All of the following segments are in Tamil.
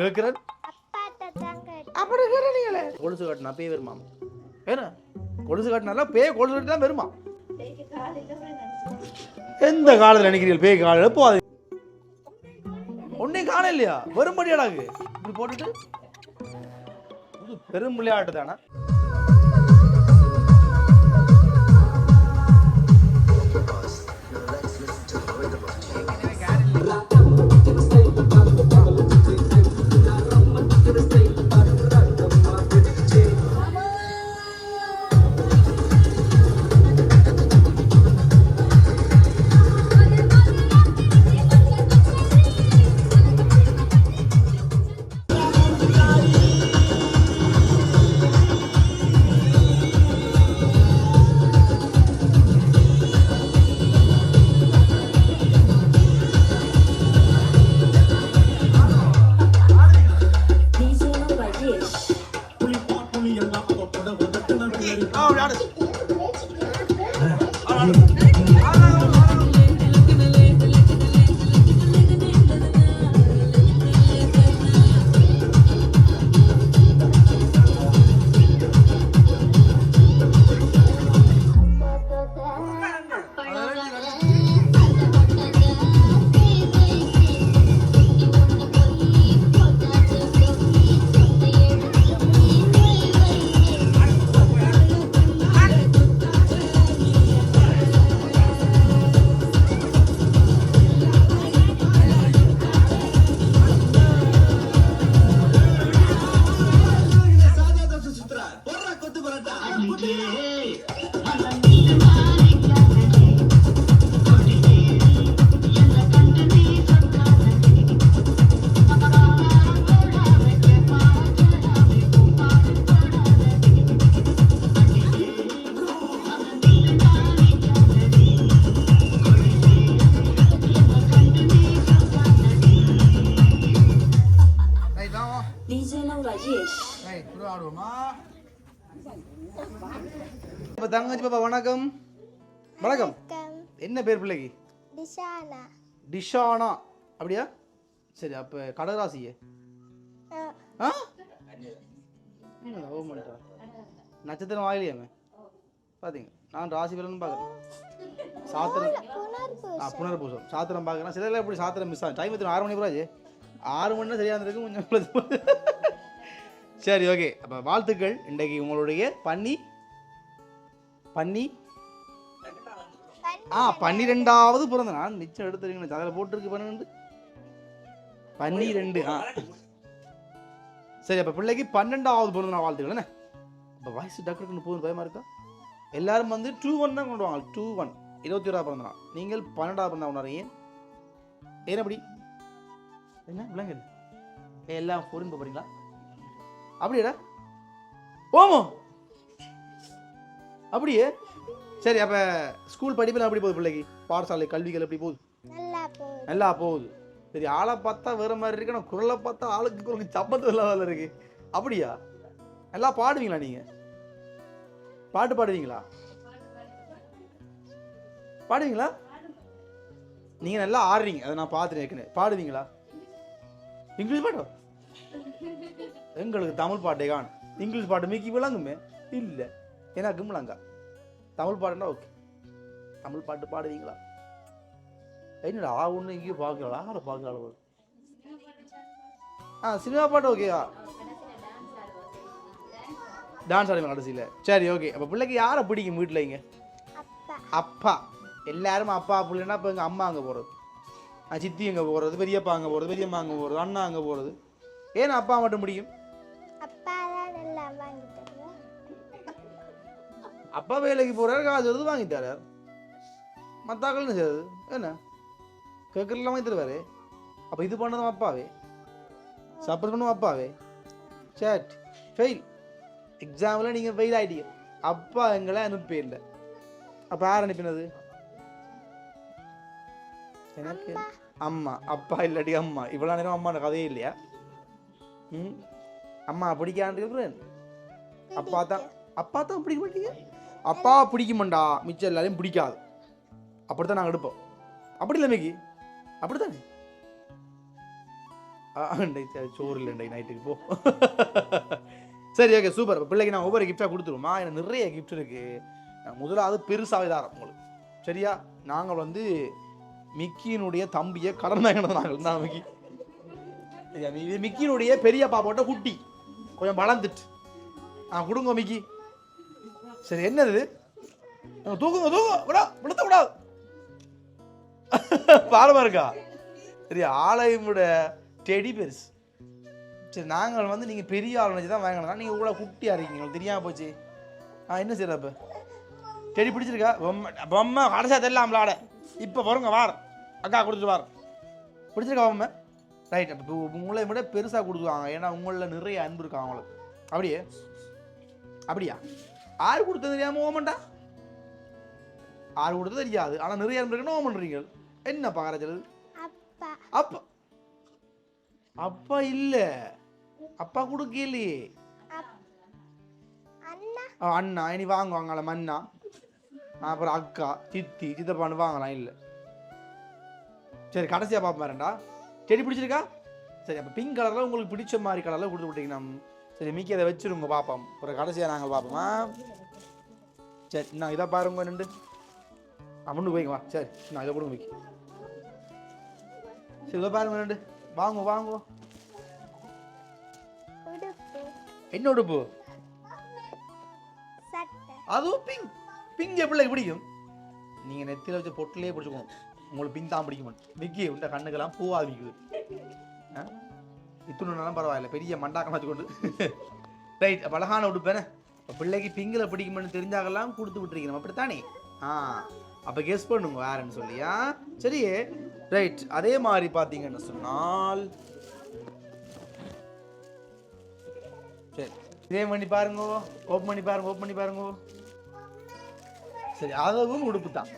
கேட்குறேன் அப்படி கேட்குறீங்களே கொலுசு காட்டினா பேய் வருமா ஏன்னா கொலுசு காட்டினால பேய் கொலுசு கட்டி தான் வருமா எந்த காலத்தில் நினைக்கிறீர்கள் பேய் காலையில் போகாது ஒன்றையும் காண இல்லையா வரும்படியாடாக்கு இப்படி போட்டுட்டு பெரும் விளையாட்டு தானே தங்கச்சி பாப்பா வணக்கம் வணக்கம் என்ன பேர் பிள்ளைக்கு டிஷானா அப்படியா சரி அப்ப கடகராசியே நட்சத்திரம் வாயிலையாமே பாத்தீங்க நான் ராசி பலன் பாக்குறேன் சாத்திரம் புனர்பூசம் சாத்திரம் பாக்குறேன் சில எப்படி சாத்திரம் மிஸ் ஆகும் டைம் 6 மணி போறாச்சு 6 மணி சரியா இருந்திருக்கு கொஞ்சம் சரி ஓகே அப்ப வாழ்த்துக்கள் இன்றைக்கு உங்களுடைய பன்னி 12வது பிறந்த நான் மிச்சம் எடுத்துருக்கீங்க அதில் போட்டிருக்கு 12 சரி அப்போ பிள்ளைக்கு 12வது பிறந்த நான் வாழ்த்துக்கள் என்ன இப்போ வயசு டாக்டருக்கு போகுது பயமா இருக்கா எல்லாரும் வந்து 2-1 தான் கொண்டு வாங்க 2-1 21 பிறந்த நாள் நீங்கள் 12வது பிறந்தா உணர்றீங்க ஏன் அப்படி என்ன பிள்ளைங்க எல்லாம் பொருள் போறீங்களா அப்படியேடா ஓமோ அப்படியே சரி அப்போ ஸ்கூல் படிப்பில் எப்படி போகுது பிள்ளைக்கு பாடசாலை கல்விகள் எப்படி போகுது நல்லா போகுது சரி ஆளை பார்த்தா வேறு மாதிரி இருக்கு ஆனால் குரலை பார்த்தா ஆளுக்கு குரலுக்கு சப்பத்து இல்லாத இருக்கு அப்படியா நல்லா பாடுவீங்களா நீங்கள் பாட்டு பாடுவீங்களா நீங்கள் நல்லா ஆடுறீங்க அதை நான் பார்த்துருக்கேன் பாடுவீங்களா இங்கிலீஷ் பாட்டோ எங்களுக்கு தமிழ் பாட்டே காணும் இங்கிலீஷ் பாட்டு மிக்கி விளங்குமே இல்லை எனக்கு விளங்கா தமிழ் பாட்டுனா ஓகே தமிழ் பாட்டு பாடுவீங்களா என்னடா ஒன்று எங்கேயும் பார்க்கலாம் ஆளை பார்க்கலாம் சினிமா பாட்டு ஓகேயா டான்ஸ் ஆடுவீங்க கடைசியில் சரி ஓகே அப்போ பிள்ளைக்கு யாரை பிடிக்கும் வீட்டில் இங்கே அப்பா எல்லாரும் அப்பா பிள்ளைன்னா இப்போ எங்கள் அம்மா அங்கே போகிறது சித்தி அங்கே போகிறது பெரியப்பா அங்கே போகிறது பெரியம்மா அங்கே போகிறது அண்ணா அங்கே போகிறது ஏன்னா அப்பா மட்டும் பிடிக்கும் அப்பா வேலைக்கு போறாரு காசு எடுத்து வாங்கி தரார் மத்தாக்கள் செய்யாது என்ன கேட்கறதுலாம் வாங்கி தருவாரு அப்போ இது பண்ணதும் அப்பாவே சப்போர்ட் பண்ணும் அப்பாவே சேட் ஃபெயில் எக்ஸாமில் நீங்கள் ஃபெயில் ஆகிட்டீங்க அப்பா எங்களை அனுப்பி இல்லை அப்போ யார் அனுப்பினது எனக்கு அம்மா அப்பா இல்லாட்டி அம்மா இவ்வளோ நேரம் அம்மா கதையே இல்லையா அம்மா பிடிக்கான்னு அப்பா தான் பிடிக்க மாட்டீங்க அப்பா பிடிக்க மாட்டா மிச்சம் எல்லாரையும் பிடிக்காது அப்படித்தான் நாங்கள் எடுப்போம் அப்படி இல்லை மேகி அப்படித்தானே சோறு இல்லை நைட்டுக்கு போ. சரி ஓகே சூப்பர். பிள்ளைக்கு நான் ஒவ்வொரு கிஃப்டாக கொடுத்துருவோமா. எனக்கு நிறைய கிஃப்ட் இருக்குது. நான் முதலாவது பெருசாகவே தான் உங்களுக்கு சரியா. நாங்கள் வந்து மிக்கியினுடைய தம்பியை கடன் வாங்கினது நாங்கள் தான். இது மிக்கியினுடைய பெரியப்பா போட்ட குட்டி கொஞ்சம் வளர்ந்துட்டு கொடுங்க மிக்கி. சரி என்னது தூக்குங்க விடா விழுத்த விடாது பாரமா இருக்கா. சரி ஆலயமோட டெடி பெருசு. சரி நாங்கள் வந்து நீங்கள் பெரிய ஆள் நினச்சி தான் வாங்கலாம். நீங்கள் இவ்வளோ குட்டியாக இருக்கீங்க உங்களுக்கு தெரியாமல் போச்சு. என்ன செய்யற இப்போ டெடி பிடிச்சிருக்கா பொம்மை பொம்மை கடைசியாக தெரியலாம் விளாட. இப்போ வருங்க வார அக்கா கொடுத்துட்டு வார பிடிச்சிருக்கா பொம்மை ரைட். அப்போ உங்களை விட பெருசாக கொடுத்துருவாங்க. ஏன்னா உங்களில் நிறைய அன்பு இருக்கா அவங்களுக்கு. அப்படியே அப்படியா ஆறு கொடுத்தது தெரியாமல் ஓமண்டா. ஆறு கொடுத்தது தெரியாது ஆனால் நிறைய அன்பு இருக்குன்னு ஓம் பண்ணுறீங்க. என்ன பாக்கறது அப்பா அப்பா இல்ல அப்பா கொடுக்கலையே அண்ணா இனி வாங்குவாங்கள மண்ணா அப்புறம் அக்கா சித்தி சித்தப்பான்னு வாங்கலாம் இல்லை. சரி கடைசியா பாப்பாருண்டா செடி பிடிச்சிருக்கா. சரி அப்போ பிங்க் கலரில் உங்களுக்கு பிடிச்ச மாதிரி கலரில் கொடுத்து விட்டீங்கன்னா சரி மீக்கி அதை வச்சிருங்க பார்ப்போம். அப்புறம் கடைசியாக நாங்கள் பார்ப்போமா. சரி நான் இதை பாருங்க நின்று முன்னு போய்ங்க வா. சரி நான் இதை கொடுங்க மீக்கி. சரி இதை பாருங்க நின்று வாங்குவோம் வாங்குவோம். என்ன உடுப்பு அதுவும் பிங்க். பிங்க் எப்படி பிடிக்கும். நீங்கள் நெத்தியில் வச்ச பொட்டிலே பிடிச்சிக்கணும். உங்களுக்கு பிங்க் தான் பிடிக்கும். மிக்கி உண்ட கண்ணுக்கெல்லாம் பூவாக விற்குது. இத்துணுனாலும் பரவாயில்ல பெரிய மண்டாக்கம் வச்சுக்கொண்டு ரைட். அப்போ அழகான உடுப்பேனே. இப்போ பிள்ளைக்கு பிங்கில் பிடிக்கும்னு தெரிஞ்சாகலாம் கொடுத்து விட்டுருக்கணும் அப்படித்தானே. அப்போ கெஸ் பண்ணுங்க வேறன்னு சொல்லியா. சரி ரைட். அதே மாதிரி பார்த்தீங்கன்னு சொன்னால் சரி இதே பண்ணி பாருங்க. ஓப்பன் பண்ணி பாருங்க ஓப்பன் பண்ணி பாருங்க. சரி அதுவும் உடுப்பு தான்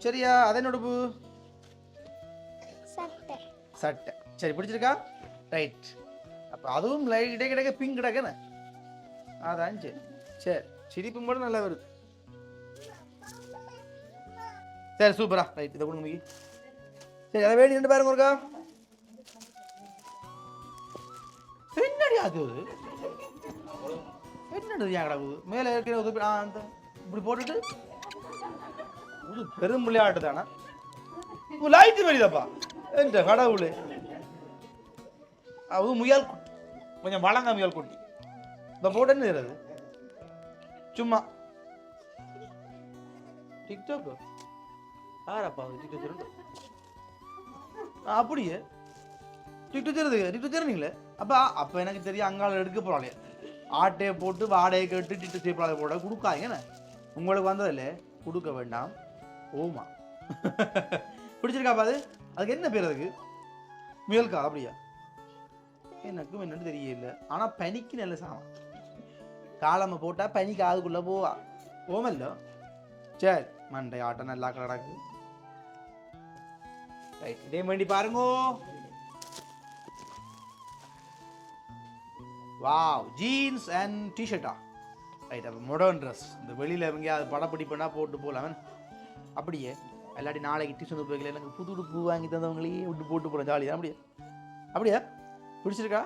சரியா. அதே உடுப்பு சட்டை. சரி பிடிச்சிருக்கா ரைட். அப்போ அதுவும் லைட் கிடைக்க பிங்க் கிடக்கண்ணே. அதான் சரி சரி சிரிப்பும் கூட நல்லா வருது. சரி சூப்பரா ரைட். இதை கொடுங்க. சரி அதை வேண்டி 2 பாருங்க இருக்கா. என்னடி அது என்னது ஏன் கிடக்குது மேலே இருக்கிற அந்த இப்படி போட்டுட்டு பெரும் விளையாட்டு தானே. லைட்டு வெளியதாப்பா என்ற கடவுளே. அது முயல் குட்டி கொஞ்சம் வளங்க முயல் குட்டி. இந்த போட்டு என்ன செய்யறது சும்மா டிக்டாக் யாரப்பா டிக்டாக் அப்படியே டிக்டாக் தெரியுது. டிக்டாக் தெரியுங்களே. அப்போ எனக்கு தெரியும் அங்கால எடுக்க போகிறாளே ஆட்டையை போட்டு வாடகை கேட்டு டிக்டாக் செய்யப்படாத போட கொடுக்காங்க. உங்களுக்கு வந்ததில்ல கொடுக்க வேண்டாம். ஓமா பிடிச்சிருக்காப்பா அது. அதுக்கு என்ன பேர் அதுக்கு முயல்கா அப்படியா. எனக்கும் என்னன்னு தெரியல. ஆனால் பனிக்கு நல்ல சாமான். காலம்மை போட்டால் பனிக்கு அதுக்குள்ளே போவா போமல்ல. சரி மண்டை ஆட்டம் நல்லா கிடக்கு ரைட். இதே வேண்டி பாருங்க. வாவ் ஜீன்ஸ் அண்ட் டிஷர்ட்டா ரைட். அப்போ மாடர்ன் ட்ரெஸ். இந்த வெளியில் எங்கேயாவது படப்பிடி பண்ணால் போட்டு போகலாம். அப்படியே இல்லாட்டி நாளைக்கு டியூஷன் போய்க்கல எனக்கு புது உடுப்பு வாங்கி தந்தவங்களே விட்டு போட்டு போகிறேன் ஜாலியாக. அப்படியே அப்படியா பிடிச்சிருக்கா.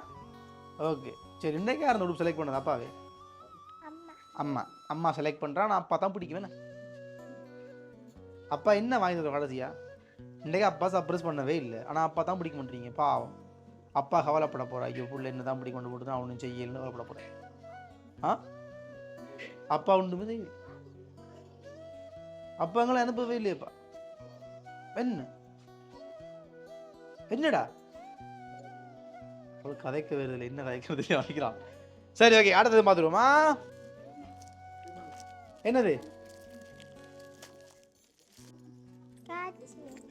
ஓகே சரி. இன்றைக்கே யார் உடுப்பு செலக்ட் பண்ணது அப்பாவே. அம்மா அம்மா செலக்ட் பண்ணுறான். நான் அப்பா தான் பிடிக்குவேண்ணே. அப்பா என்ன வாங்கி தருவோம் கடைசியா. இன்றைக்கி அப்பா சர்ப்ரைஸ் பண்ணவே இல்லை. ஆனால் அப்பா தான் பிடிக்க மாட்டீங்க பாவம். அப்பா கவலைப்பட போகிறா. ஐயோ புள்ள என்ன தான் பிடிக்க கொண்டு போட்டு தான் அவனும் செய்யலன்னு கவலைப்பட போகிறேன். அப்பா ஒன்றுமே செய்யல. அப்பா எங்களை அனுப்பவே இல்லையப்பா. என்ன என்னடா கதைக்க வருதில்லை. என்ன கதைக்கிறது வாங்கிக்கலாம். சரி ஓகே அடுத்தது பார்த்துருவோமா. என்னது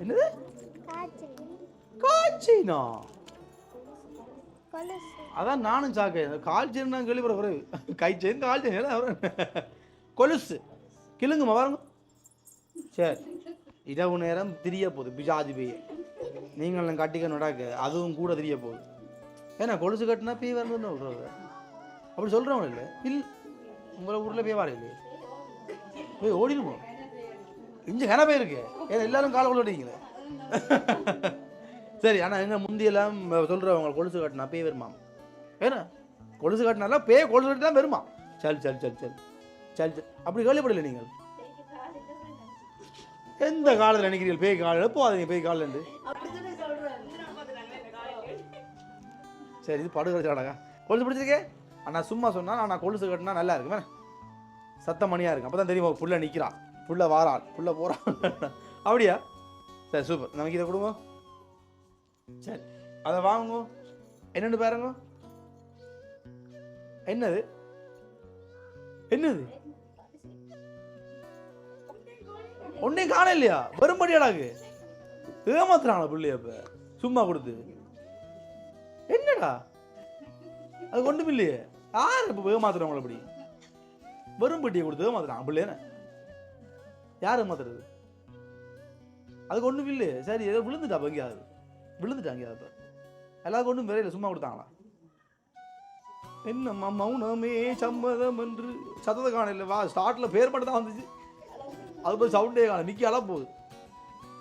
என்னது காய்ச்சினா. அதான் நானும் சாக்க காய்ச்சல் கேள்விப்பட பிறகு காய்ச்சல் காய்ச்சல் கொலுசு கிளுங்குமா பாருங்க. சரி இரவு நேரம் தெரிய போகுது பிஜாதி பேய். நீங்களும் கட்டிக்க நடக்க அதுவும் கூட தெரிய போகுது. ஏன்னா கொலுசு கட்டினா பேய் வரணும்னு சொல்கிறது அப்படி சொல்கிறவங்க இல்லை. உங்களை ஊரில் பேய் வார இல்லையே போய் ஓடிடுமோ. இங்கே கன பேர் இருக்கு. ஏன்னா எல்லாரும் காலை கொள்ள ஓடிங்களே. சரி ஆனால் எங்க முந்தியெல்லாம் சொல்கிறவங்க கொலுசு கட்டினா பேய் வருமா? ஏன்னா கொலுசு கட்டினால பேய் கொலுசு கட்டி தான் வருமா? சல் சல் சல் சல் சல் சல் அப்படி கேள்விப்படல நீங்கள்? எந்த காலத்தில் நினைக்கிறீர்கள் பேய் காலில்? போகாதீங்க பேய் காலில். சரி இது படுகிறா கொலுசு பிடிச்சிருக்கே. ஆனால் சும்மா சொன்னால் நான் கொலுசு கட்டினா நல்லா இருக்குமே, சத்தம் மணியாக இருக்கும். அப்போ தான் தெரியும் புள்ள நிற்கிறான், புள்ள வாரான், புள்ள போகிறான். அப்படியா? சரி சூப்பர். நமக்கு இதை கொடுங்க. சரி அதை வாங்குங்க. என்னென்னு பாருங்க. என்னது என்னது ஒன்னே காண இல்லையா? வரும்படியாடாக்கு ஏமாத்துறாங்களா பிள்ளைய? அப்ப சும்மா கொடுத்து என்னடா அது ஒன்றும் இல்லையே. யார் இப்போ ஏமாத்துறவங்கள? அப்படி வரும்பட்டியை கொடுத்து ஏமாத்துறாங்க பிள்ளைய. யார் ஏமாத்துறது? அதுக்கு ஒன்றும் இல்லையே. சரி ஏதோ விழுந்துட்டா எங்கேயாவது விழுந்துட்டாங்க. அப்போ எல்லாருக்கும் ஒன்றும் விரையில சும்மா கொடுத்தாங்களா? என்னம்மா மௌனமே சம்மதம் என்று சத்தத்தை காண இல்லை. வா ஸ்டார்ட்ல பேர் மட்டும் தான் வந்துச்சு, அது போய் சவுண்டே காண மிக்கி அழ போகுது.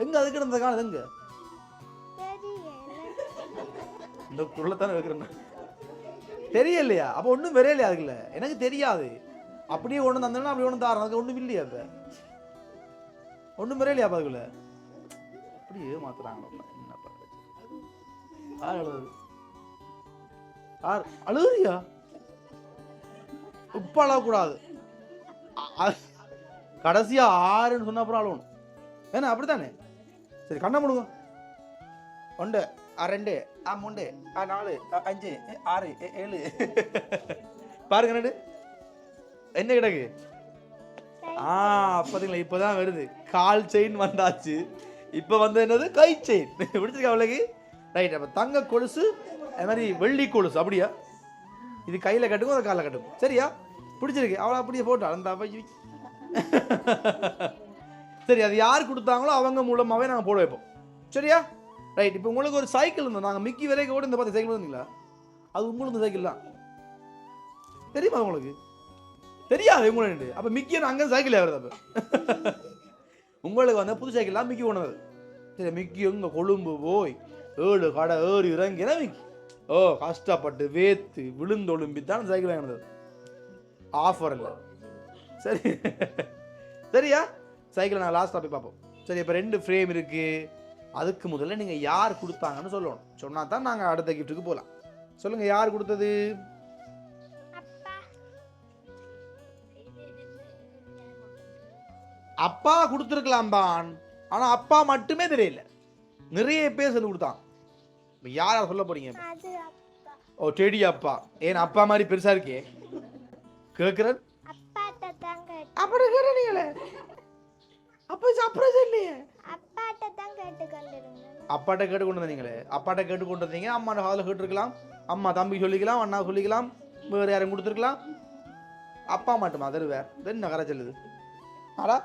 எங்க அதுக்கு இந்த காணது எங்க? இந்த குரலைத்தானே வைக்கிறேன். தெரியலையா? அப்போ ஒன்றும் விரையிலையா? அதுக்குல எனக்கு தெரியாது. அப்படியே ஒன்று தந்தேன்னா அப்படி ஒன்று தாரேன். அதுக்கு ஒன்றும் இல்லையா? இப்போ ஒன்றும் விரையிலையா? அப்போ அதுக்குள்ள அப்படியே மாத்துறாங்க. என்ன பண்ணுறது? யார் அழுது? யார் அழுகுறியா? உப்பு அழக்கூடாது. கடைசியா 6ன்னு சொன்ன அப்புறம் அழுவணும். ஏன்னா அப்படித்தானே? சரி கண்ணை முடுங்க. 1 2 3 4 5 6 7 பாருங்க நடு என்ன கிடக்கு. பாத்தீங்களா? இப்பதான் வருது. கால் செயின் வந்தாச்சு. இப்ப வந்து என்னது? கை செயின். பிடிச்சிருக்கா அவளுக்கு? ரைட். அப்ப தங்க கொலுசு, அது மாதிரி வெள்ளி கொலுசு. அப்படியா? இது கையில கட்டுக்கும், அதை காலில் கட்டுக்கும். சரியா? பிடிச்சிருக்கு. அவளை அப்படியே போட்டா அந்த சரி அது யார் கொடுத்தாங்களோ அவங்க மூலமாவே நாங்கள் போட வைப்போம். சரியா? ரைட். இப்போ உங்களுக்கு ஒரு சைக்கிள் இருந்தோம். நாங்கள் மிக்கி வரைக்கும் கூட இந்த பார்த்து சைக்கிள் வந்தீங்களா? அது உங்களுக்கு சைக்கிள் தான். தெரியுமா உங்களுக்கு? தெரியாது உங்களுக்கு. அப்போ மிக்கி அங்கே சைக்கிள் வருது. அப்போ உங்களுக்கு வந்து புது சைக்கிள்லாம் மிக்கி கொண்டு வருது. சரி மிக்கி எங்க கொழும்பு போய் 7 கடை ஏறி இறங்கினா மிக்கி கஷ்டப்பட்டு வேத்து விழுந்தொழும்பித்தான் சைக்கிள் வாங்கினது. ஆஃபர் இல்லை. சரி சரியா? சைக்கிளை நான் லாஸ்ட்டாக போய் பார்ப்போம். சரி இப்போ 2 ஃப்ரேம் இருக்கு. அதுக்கு முதல்ல நீங்கள் யார் கொடுத்தாங்கன்னு சொல்லணும். சொன்னா தான் நாங்கள் அடுத்த கிஃப்ட்டுக்கு போகலாம். சொல்லுங்க யார் கொடுத்தது? அப்பா கொடுத்துருக்கலாம்பான். ஆனால் அப்பா மட்டுமே தெரியல, நிறைய பேர் சொல்லி கொடுத்தான். யாரா சொல்ல போறீங்க? ஓ டெடி அப்பா. ஏன் அப்பா மாதிரி பெருசா இருக்கே கேக்குறேன். அப்படி கேட்டீங்களே? அப்ப சர்ப்ரைஸ் இல்லையே. அப்பாட்ட கேட்டு கொண்டு வந்தீங்களே. அப்பாட்ட கேட்டு கொண்டு வந்தீங்க. அம்மா ஹாலில் கேட்டுருக்கலாம். அம்மா தம்பி சொல்லிக்கலாம், அண்ணா சொல்லிக்கலாம், வேறு யாரும் கொடுத்துருக்கலாம். அப்பா மட்டுமா தருவேன்? என்ன கரை சொல்லுது? ஆடா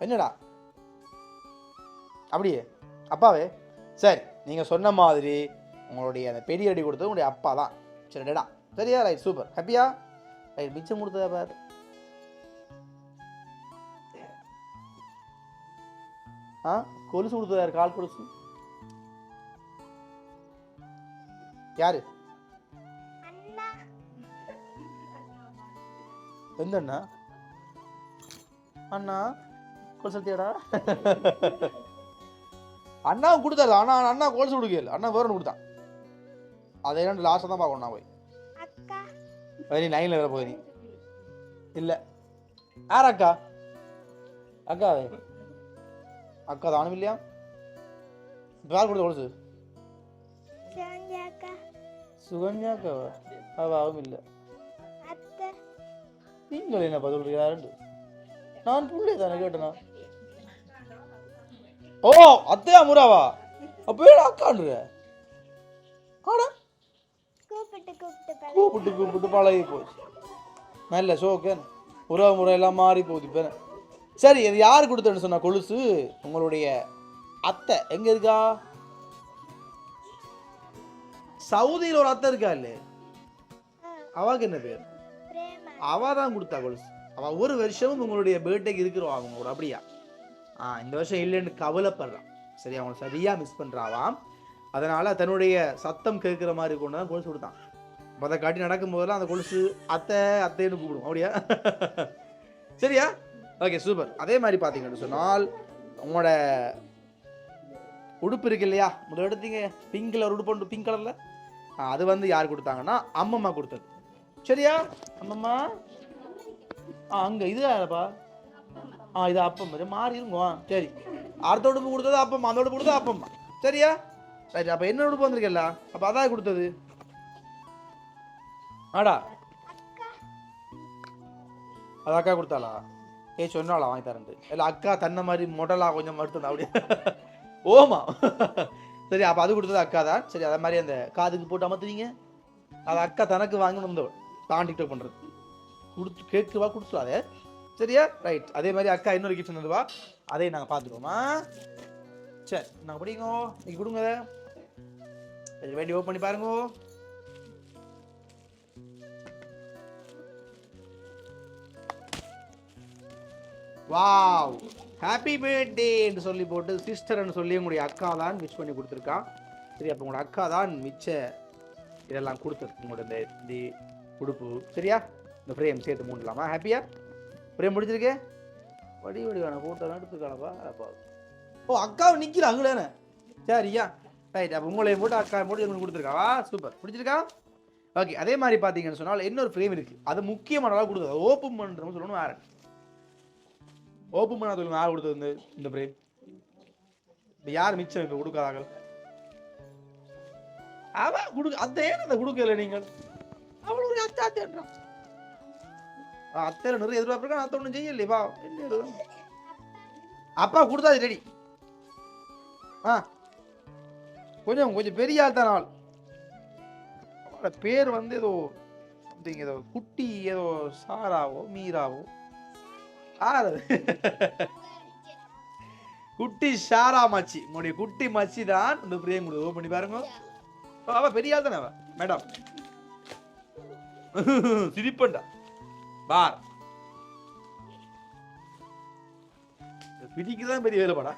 என்னடா அப்படியே அப்பாவே? சரி நீங்கள் சொன்ன மாதிரி உங்களுடைய அந்த பெரிய அடி கொடுத்தது உங்களுடைய அப்பா தான். சரி டேடா. சரியா? Right super. ஹாப்பியா? ரைட். மிச்சம் கொடுத்ததா பாரு. கொலுசு கொடுத்ததா யாரு? கால் கொலுசு யாரு? எந்த அண்ணா? அண்ணா கொலுசத்தியாடா? அண்ணா கொடுத்தாரு. அண்ணா அண்ணா கொலுசு கொடுக்கல. அண்ணா வேற கொடுத்தான். அதை லாஸ்ட்டாக தான் பார்க்கணும். நான் போய் நீ லைனில் வேற போய் நீ இல்லை. யார் அக்கா? அக்கா அக்கா தானும் இல்லையா? யார் கொடுத்த கொலுசு? சுகன்யாக்காவா? அவாவும் இல்லை. நீங்கள் என்ன பதில் யாருண்டு? நான் புள்ளே தானே கேட்டேனா? ஓ அத்தையா முறாவா? அப்போ அக்கான்ற கூப்பிட்டு கூப்பிட்டு பழகி போச்சு. நல்ல சோக்கன் உறவு முறையெல்லாம் மாறி போகுது இப்போ. சரி இது யார் கொடுத்தேன்னு சொன்னா கொலுசு? உங்களுடைய அத்தை. எங்க இருக்கா? சவுதியில் ஒரு அத்தை இருக்கா இல்லையே? அவளுக்கு என்ன பேர்? அவ தான் கொடுத்தா கொலுசு. அவ ஒரு வருஷமும் உங்களுடைய பர்த்டேக்கு இருக்கிறோம் அவங்க கூட. அப்படியா? இந்த வருஷம் இல்லைன்னு கவலைப்படுறான். சரி, அவங்க சரியாக மிஸ் பண்ணுறாவாம். அதனால் தன்னுடைய சத்தம் கேட்குற மாதிரி கொண்டு தான் கொலுசு கொடுத்தான். அதை காட்டி நடக்கும் போதெல்லாம் அந்த கொலுசு அத்தை அத்தைன்னு கூப்பிடும். அப்படியா? சரியா? Okay, super. அதே மாதிரி பார்த்தீங்கன்னு சொன்னால் உங்களோட உடுப்பு இருக்கு இல்லையா, முதல் எடுத்தீங்க பிங்க் கலர் உடுப்பு உண்டு, பிங்க் கலரில். அது வந்து யார் கொடுத்தாங்கன்னா அம்மம்மா கொடுத்தது. சரியா அம்மம்மா? அங்கே இது யாரப்பா? இது அப்பம்மா மாறிடுங்க. சரி, அடுத்த உடுப்பு கொடுத்தது அப்பம்மா, அந்த உடுப்பு கொடுத்தது அப்பம்மா. சரியா? ரைட். அப்போ என்ன உடுப்பு வந்திருக்கல? அப்போ அதான் கொடுத்தது. ஆடா அது அக்கா கொடுத்தாளா? சொன்னாளா வாங்கி தரேன்ட்டு? இல்லை அக்கா தன்னை மாதிரி மொடலா கொஞ்சம் மறுத்துந்தா அப்படியே. ஓமா. சரி, அப்போ அது கொடுத்தது அக்கா தான். சரி, அதை மாதிரி அந்த காதுக்கு போட்டு அமர்த்துவீங்க, அது அக்கா தனக்கு வாங்கணும் தான் டிக்டாக் பண்ணுறது. கொடுத்து கேட்குவா கொடுத்துருவாதே. சரியா? ரைட். அதே மாதிரி அக்கா இன்னொரு கிஃப்ட் தந்துவா, அதையும் நாங்கள் பார்த்துருவோமா? சரி, நாங்கள் படிங்கோ, நீங்கள் கொடுங்க. அதை வேண்டி ஓப்பன் பண்ணி பாருங்கோ. வாவ், ஹாப்பி பர்த்டே என்று சொல்லி போட்டு சிஸ்டர்னு சொல்லி உங்களுடைய அக்கா தான் மிச் பண்ணி கொடுத்துருக்கான். சரி, அப்போ உங்களோட அக்கா தான் மிச்ச இதெல்லாம் கொடுத்துருக்கு. உங்களோட இந்த உடுப்பு. சரியா? இந்த ஃப்ரேம் சேர்த்து மூடலாமா? ஹாப்பியா? ஃப்ரேம் முடிச்சிருக்கே வடி வேணாம் போட்டோலாம் எடுத்துக்கானப்பா. அப்பா ஓ, அக்காவை நிற்கிறாங்களேண்ணே. சரியா? ரைட். அப்போ உங்களையும் போட்டு அக்கா போட்டு எங்களுக்கு கொடுத்துருக்காவா? சூப்பர். பிடிச்சிருக்கா? ஓகே. அதே மாதிரி பார்த்தீங்கன்னு சொன்னால் இன்னொரு ஃப்ரேம் இருக்குது. அது முக்கியமான அளவு கொடுத்தது. ஓப்பன் பண்ணுறோம்னு சொல்லணும். வேறு ஓப்பன் பண்ண சொல்லுங்க. யார் கொடுத்தது இந்த ஃப்ரேம்? இப்போ யார் மிச்சம் இப்போ கொடுக்காதாங்க? அவன் கொடுக்க அத்தை ஏன் கொடுக்கல நீங்கள்? அவள் ஒரு அத்தை அத்தைன்றான். அத்தையில நிறைய எதிர்பார்ப்பு. அத்தை ஒன்றும் செய்யலையப்பா. என்ன அப்பா கொடுத்தா ரெடி. கொஞ்சம் பெரிய ஆள் தான். ஆள் அவளோட பேர் வந்து ஏதோ சம்திங், ஏதோ குட்டி, ஏதோ சாராவோ மீராவோ ஆறது. குட்டி ஷாரா மச்சி, உங்களுடைய குட்டி மச்சி தான் இந்த ஃப்ரேம் கொடுத்து பண்ணி பாருங்க. அவ பெரிய ஆள் தானே அவ மேடம். சிரிப்பண்டா பார். பிடிக்குதான் பெரிய வேலைப்பாடா.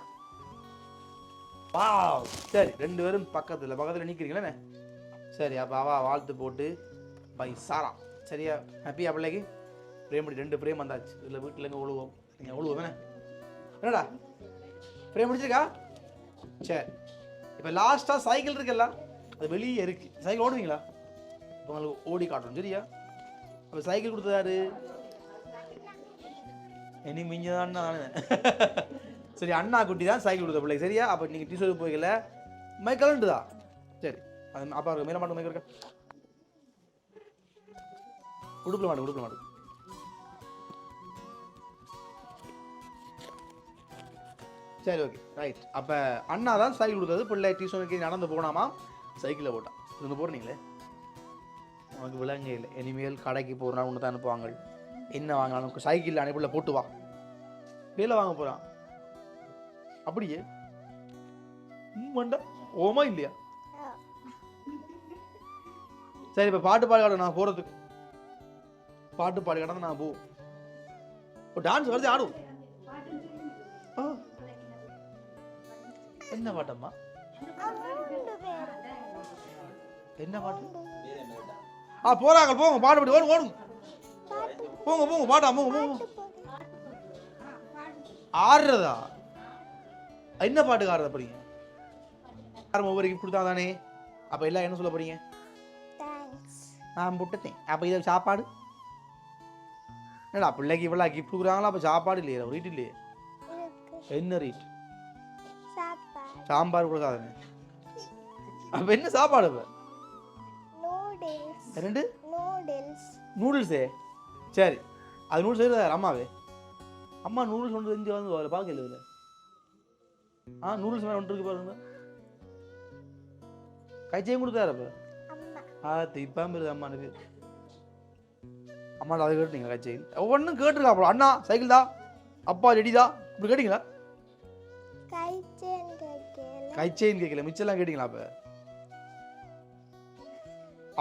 வாவ். சரி, ரெண்டு பேரும் பக்கத்துல நிக்கிறீங்களே. சரி, அப்ப அவ வாழ்த்து போட்டு பை சாரா. சரியா? ஹாப்பியா பிள்ளைக்கு? ஃப்ரேம் பண்ணி 2 ஃப்ரேம் வந்தாச்சு. இதில் வீட்டில் எங்கே உழுவோம்? நீங்கள் உழுவோம் என்னடா? ஃப்ரேம் முடிச்சிருக்கா? சரி, இப்போ லாஸ்ட்டாக சைக்கிள் இருக்குல்ல, அது வெளியே இருக்கு. சைக்கிள் ஓடுவீங்களா? இப்போ உங்களுக்கு ஓடி காட்டணும். சரியா? அப்போ சைக்கிள் கொடுத்ததாரு? இனி மிஞ்சதான் நானு. சரி, அண்ணா குட்டி தான் சைக்கிள் கொடுத்த பிள்ளைக்கு. சரியா? அப்போ நீங்கள் டியூஷனுக்கு போய்க்கல, மைக்கலண்டுதா? சரி, அது அப்பா மேலே மாட்டு மைக்க இருக்கா? உடுப்பில் மாட்டு. சரி, ஓகே, ரைட். அப்போ அண்ணா தான் சைக்கிள் கொடுத்தது. பிள்ளை டியூஷனுக்கு நடந்து போனாமா, சைக்கிளில் போட்டான். இருந்து போடுறீங்களே, அவனுக்கு விளங்க இல்லை. இனிமேல் கடைக்கு போகிறனா ஒன்று தான் அனுப்புவாங்க. என்ன வாங்கினாலும் சைக்கிளில் அனுப்பிள்ள போட்டு வா, வேலை வாங்க போகிறான். அப்படியே மண்டா ஓமா இல்லையா? சரி, இப்போ பாட்டு பாடி காட்ட நான் போகிறதுக்கு. பாட்டு பாடி காட்ட நான் போவோம். டான்ஸ் வருது, ஆடும். என்ன பாட்டம்மா? என்ன பாட்டு? போறாங்க, போங்க. பாட்டு படி ஓடுங்க. போங்க பாட்டா, போங்க. ஆடுறதா? என்ன பாட்டுக்கு ஆடுறத போறீங்க? ஒவ்வொரு கிஃப்ட் கொடுத்தா தானே. அப்ப எல்லாம் என்ன சொல்ல போறீங்க? நான் புட்டத்தேன். அப்ப இது சாப்பாடு என்னடா? பிள்ளைக்கு இவ்வளவு கிஃப்ட் கொடுக்குறாங்களா? அப்ப சாப்பாடு இல்லையா? ஒரு ரீட் இல்லையே. என்ன ரீட்? சாம்பார் கொடுக்காதானே. அப்ப என்ன சாப்பாடு? ரெண்டு நூடுல்ஸே. சரி, அது நூடுல்ஸ் செய்யறாரு அம்மாவே. அம்மா நூடுல்ஸ் ஒன்று செஞ்சு வந்து பார்க்கல இதில். நூடுல்ஸ் மேலே ஒன்று இருக்கு பாருங்க. கைச்சையும் கொடுத்தாரு. அப்போ இப்போ இருது அம்மானுக்கு. அம்மா அதை கேட்டீங்களா? கைச்செயின் ஒவ்வொன்றும் கேட்டுருக்கா. அப்புறம் அண்ணா சைக்கிள் தான், அப்பா ரெடிதா, இப்படி கேட்டீங்களா? கைச்செயின் கேட்கல, மிச்செல்லாம் கேட்டீங்களா?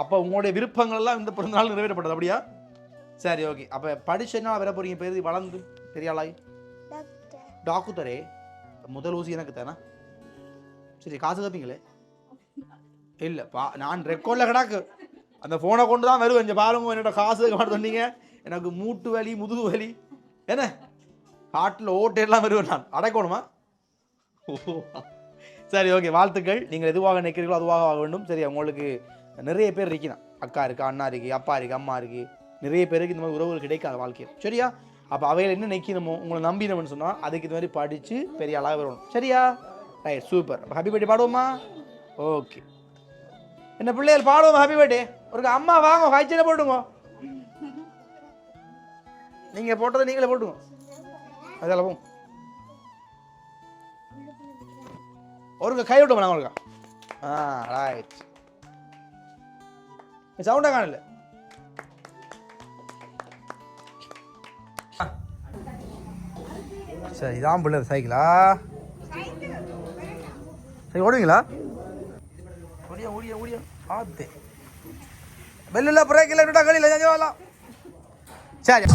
அப்போ உங்களுடைய விருப்பங்கள் எல்லாம் இந்த பிறந்தநாள் நிறைவேற்றப்பட்டது. அப்படியா? சரி, ஓகே. அப்போ படிச்சேன்னா வர போறீங்க, பேர் வளர்ந்து பெரிய ஆளாய் டாக்டரே. முதல் ஊசி எனக்கு தானே. சரி காசு கேட்பீங்களே இல்லை நான் ரெக்கார்டில் கிடாக்கு அந்த ஃபோனை கொண்டு தான் வருவேன் கொஞ்சம் பாருங்க என்னோட காசு கேட்க மாட்டேன் சொன்னீங்க எனக்கு மூட்டு வலி முதுகு வலி என்ன ஹார்ட்டில் ஓட்டெல்லாம் வருவேன் நான் அடைக்கணுமா சரி ஓகே வாழ்த்துக்கள் நீங்கள் எதுவாக நினைக்கிறீங்களோ அதுவாக ஆக வேண்டும் சரி உங்களுக்கு நிறைய பேர் இருக்கிறான் அக்கா இருக்குது அண்ணா இருக்குது அப்பா இருக்குது அம்மா இருக்குது நிறைய பேருக்கு இந்த மாதிரி உறவுகள் கிடைக்காத வாழ்க்கையில் சரியா அப்போ அவையில் என்ன நிற்கணுமோ உங்களை நம்பினோம்னு சொன்னால் அதுக்கு இது மாதிரி படித்து பெரிய ஆளாக வரணும் சரியா ரைட் சூப்பர் ஹாப்பி பர்த்டே பாடுவோமா ஓகே என்ன பிள்ளைகள் பாடுவோம் ஹாப்பி பர்த்டே ஒரு அம்மா வாங்க காய்ச்சல போட்டுங்க நீங்கள் போட்டதை நீங்களே போட்டுங்க அதெல்லாம் போகும் ஒரு கை விட்டோம் நான் உங்களுக்கு ரைட் சவுண்டாக காணல சரி இதான் பிள்ளை சைக்கிளா சரி ஓடுவீங்களா ஓடியா ஓடியா ஓடியா பார்த்து பெல்லில் பிரேக்கில் விட்டா கழியில் வரலாம் சரி